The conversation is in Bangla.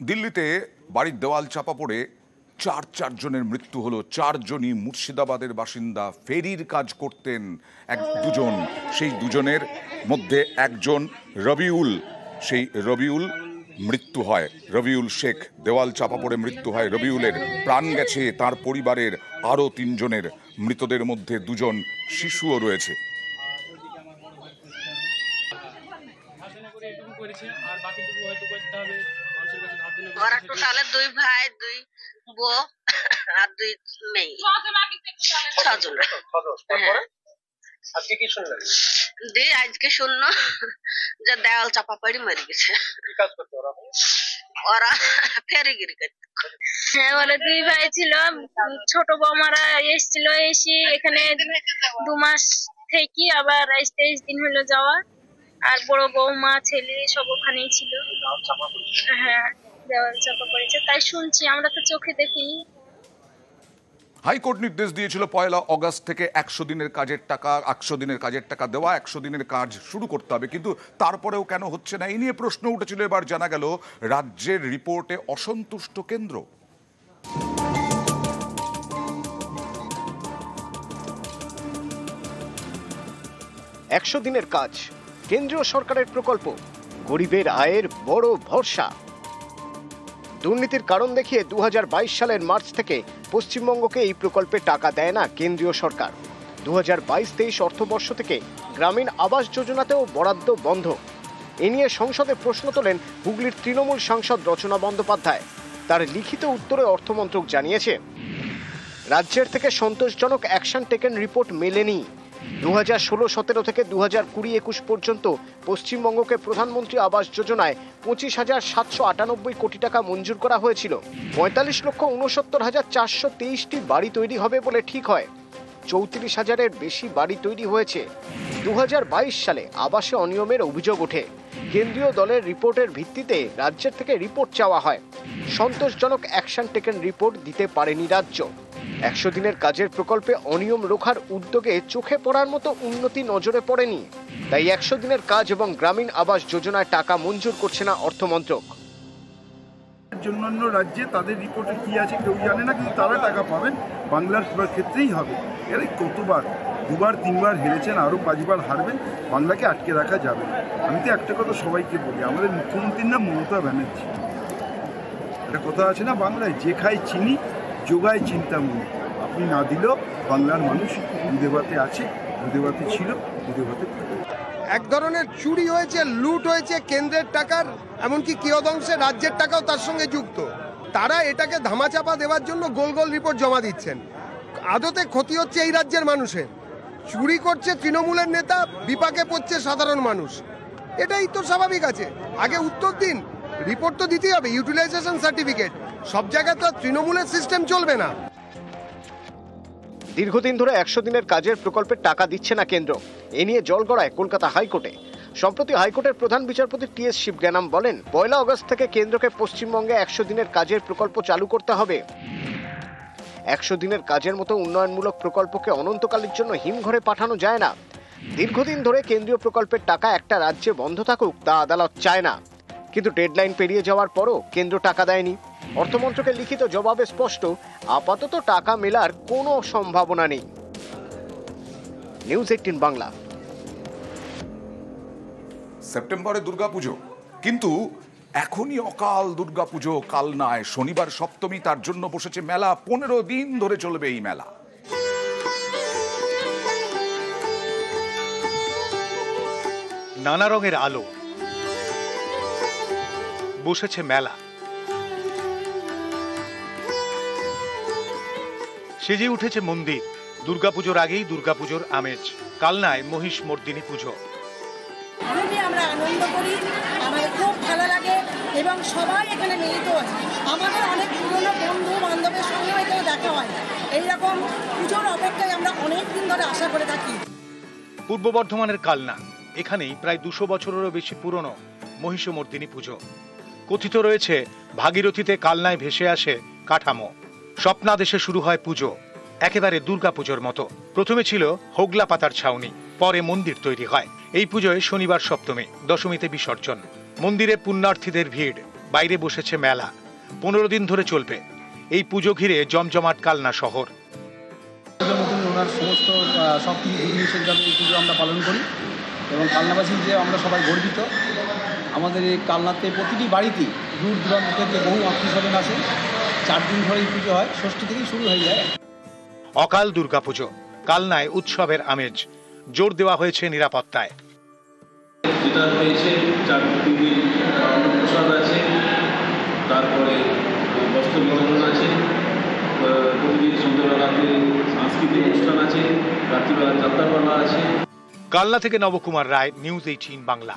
দিল্লিতে বাড়ির দেওয়াল চাপা পড়ে চারজনের মৃত্যু হলো। চারজনই মুর্শিদাবাদের বাসিন্দা, ফেরির কাজ করতেন দুজন। সেই দুজনের মধ্যে একজন রবিউল, সেই রবিউল মৃত্যু হয়। রবিউল শেখ দেওয়াল চাপা পড়ে মৃত্যু হয় রবিউলের। প্রাণ গেছে তার পরিবারের আরও 3 জনের। মৃতদের মধ্যে 2 জন শিশুও রয়েছে। ওরা টোটালে 2 ভাই 2 বউ আর 2 মেয়ে, 6 জন। আজকে কি শুনলেন? আজকে শুনলো যে দেওয়াল চাপা পড়ে মরে গেছে। কি কাজ করতে ওরা ফেরিগিরি করতে। হ্যাঁ, ওরা 2 ভাই ছিল। ছোট বৌমারা এসেছিল, এসে এখানে 2 মাস থেকে আবার 23 দিন হলো যাওয়া। আর বড় বৌমা ছেলে সব ওখানেই ছিল। হ্যাঁ, দেওয়াল চাপা পড়েছে তাই শুনছি, আমরা তো চোখে দেখিনি। হাইকোর্ট নির্দেশ দিয়েছিল 1 অগস্ট থেকে 100 দিনের কাজের টাকা দেওয়া, 100 দিনের কাজ শুরু করতে হবে। কিন্তু তারপরেও কেন হচ্ছে না, এই নিয়ে প্রশ্ন উঠেছিল। এবার জানা গেল রাজ্যের রিপোর্টে অসন্তুষ্ট কেন্দ্র। একশো দিনের কাজ কেন্দ্রীয় সরকারের প্রকল্প, গরিবের আয়ের বড় ভরসা। দুর্নীতির কারণ দেখিয়ে 2022 সালের মার্চ থেকে পশ্চিমবঙ্গকে এই প্রকল্পে টাকা দেয় না কেন্দ্রীয় সরকার। 2022-23 অর্থবর্ষ থেকে গ্রামীণ আবাস যোজনাতেও বরাদ্দ বন্ধ। এ নিয়ে সংসদে প্রশ্ন তোলেন হুগলির তৃণমূল সাংসদ রচনা বন্দ্যোপাধ্যায়। তার লিখিত উত্তরে অর্থমন্ত্রক জানিয়েছে, রাজ্যের থেকে সন্তোষজনক অ্যাকশন টেকেন রিপোর্ট মেলেনি। 2016-17 থেকে 2020-21 পর্যন্ত পশ্চিমবঙ্গকে প্রধানমন্ত্রী আবাস যোজনায় 25,798 কোটি টাকা মঞ্জুর করা হয়েছিল। 45,69,423টি বাড়ি তৈরি হবে বলে ঠিক হয়। 34,000-এর বেশি বাড়ি তৈরি হয়েছে। 2022 সালে আবাসে অনিয়মের অভিযোগ ওঠে। কেন্দ্রীয় দলের রিপোর্টের ভিত্তিতে রাজ্যের থেকে রিপোর্ট চাওয়া হয়। সন্তোষজনক অ্যাকশন টেকেন রিপোর্ট দিতে পারেনি রাজ্য। 100 দিনের কাজের প্রকল্পে অনিয়ম রোখার উদ্যোগে চোখে পড়ার মতো উন্নতি নজরে পড়েনি। তাই 100 দিনের কাজ এবং গ্রামীণ আবাস যোজনায় টাকা মঞ্জুর করছে না অর্থমন্ত্রক। অন্যান্য রাজ্যে তাদের রিপোর্টে কি আছে কেউ জানে না, কিন্তু তারা টাকা পাবেন। বাংলার ক্ষেত্রেই হবে। এর কতবার 2বার 3বার হেরেছেন, আরও 5বার হারবেন। বাংলাকে আটকে রাখা যাবে না। আমি তো একটা কথা সবাইকে বলি, আমাদের মুখ্যমন্ত্রীর নাম মমতা ব্যানার্জি। একটা কথা আছে না বাংলায়, যে খায় চিনি যোগায় চিন্তামণি। আপনি না দিলেও বাংলার মানুষ দুধে ভাতে আছে, দুধে ভাতে ছিল, দুধে ভাতে। এক ধরনের চুরি হয়েছে, লুট হয়েছে কেন্দ্রের টাকার, এমনকি কিয়দংশে রাজ্যের টাকাও তার সঙ্গে যুক্ত। তারা এটাকে ধামাচাপা দেওয়ার জন্য গোল গোল রিপোর্ট জমা দিচ্ছেন। আদতে ক্ষতি হচ্ছে এই রাজ্যের মানুষের। চুরি করছে তৃণমূলের নেতা, বিপাকে পড়ছে সাধারণ মানুষ। এটাই তো স্বাভাবিক আছে। আগে উত্তর দিন, রিপোর্ট তো দিতেই হবে, ইউটিলাইজেশন সার্টিফিকেট। সব জায়গায় তো তৃণমূলের সিস্টেম চলবে না। দীর্ঘদিন ধরে 100 দিনের কাজের প্রকল্পের টাকা দিচ্ছে না কেন্দ্র। এ নিয়ে জল গড়ায় কলকাতা হাইকোর্টে। সম্প্রতি হাইকোর্টের প্রধান বিচারপতি টি.এস. শিবজ্ঞানাম বলেন, 1 অগস্ট থেকে কেন্দ্রকে পশ্চিমবঙ্গে 100 দিনের কাজের প্রকল্প চালু করতে হবে। 100 দিনের কাজের মতো উন্নয়নমূলক প্রকল্পকে অনন্তকালের জন্য হিমঘরে পাঠানো যায় না। দীর্ঘদিন ধরে কেন্দ্রীয় প্রকল্পের টাকা একটা রাজ্যে বন্ধ থাকুক, তা আদালত চায় না। কিন্তু ডেডলাইন পেরিয়ে যাওয়ার পরও কেন্দ্র টাকা দেয়নি। অর্থমন্ত্রকের লিখিত জবাবে স্পষ্ট, আপাতত টাকা মেলার কোনো সম্ভাবনা নেই। নিউজ 18 বাংলা। সেপ্টেম্বরে দুর্গাপুজো, কিন্তু এখনই অকাল দুর্গাপুজো কালনায়। শনিবার সপ্তমী, তার জন্য বসেছে মেলা। 15 দিন ধরে চলবে এই মেলা। নানা রঙের আলো, বসেছে মেলা। সেজে উঠেছে মন্দির। দুর্গাপুজোর আগেই দুর্গাপুজোর আমেজ। কালনায় মহিষ মর্দিনী পুজো। আমরা আনন্দ করি, আমাদের খুব ভালো লাগে এবং সবাই এখানে মিলিত হয়। আমাদের অনেক পুরনো বন্ধু বান্ধবের সঙ্গে এখানে দেখা হয়। এইরকম পুজোর অপেক্ষায় আমরা অনেক দিন ধরে আশা করে থাকি। পূর্ব বর্ধমানের কালনা, এখানেই প্রায় 200 বছরেরও বেশি পুরনো মহিষমর্দিনী পুজো। কথিত রয়েছে, ভাগীরথীতে কালনায় ভেসে আসে কাঠামো। স্বপ্নাদেশে শুরু হয় পুজো, একেবারে দুর্গাপুজোর মতো। প্রথমে ছিল হোগলা পাতার ছাউনি, পরে মন্দির তৈরি হয়। এই পুজোয় শনিবার সপ্তমী, দশমীতে বিসর্জন। মন্দিরে পুণ্যার্থীদের ভিড়। বাইরে বসেছে মেলা। 15 দিন ধরে চলবে। এই পুজো ঘিরে জমজমাট কালনা শহর। ওনার সমস্ত সব কিছু জিনিসের জন্য এই পুজো আমরা পালন করি এবং কালনাবাসী যে আমরা সবাই গর্বিত। আমাদের এই কালনাতে প্রতিটি বাড়িতেই দূর দূরান্ত থেকে বহু আত্মীয় স্বজন আসে। 4 দিন ধরে এই পুজো হয়, ষষ্ঠী থেকেই শুরু হয়ে যায়। অকাল দুর্গাপুজো, কালনায় উৎসবের আমেজ। জোর দেওয়া হয়েছে নিরাপত্তায়। যেটা হয়েছে 4 দিন অন্নপ্রসাদ আছে, তারপরে বস্ত্র বিতরণ আছে, প্রতিদিন সন্ধ্যাবেলাতে সাংস্কৃতিক অনুষ্ঠান আছে, রাত্রিবেলা যাত্রাপালা আছে। কালনা থেকে নবকুমার রায়, নিউজ 18 বাংলা।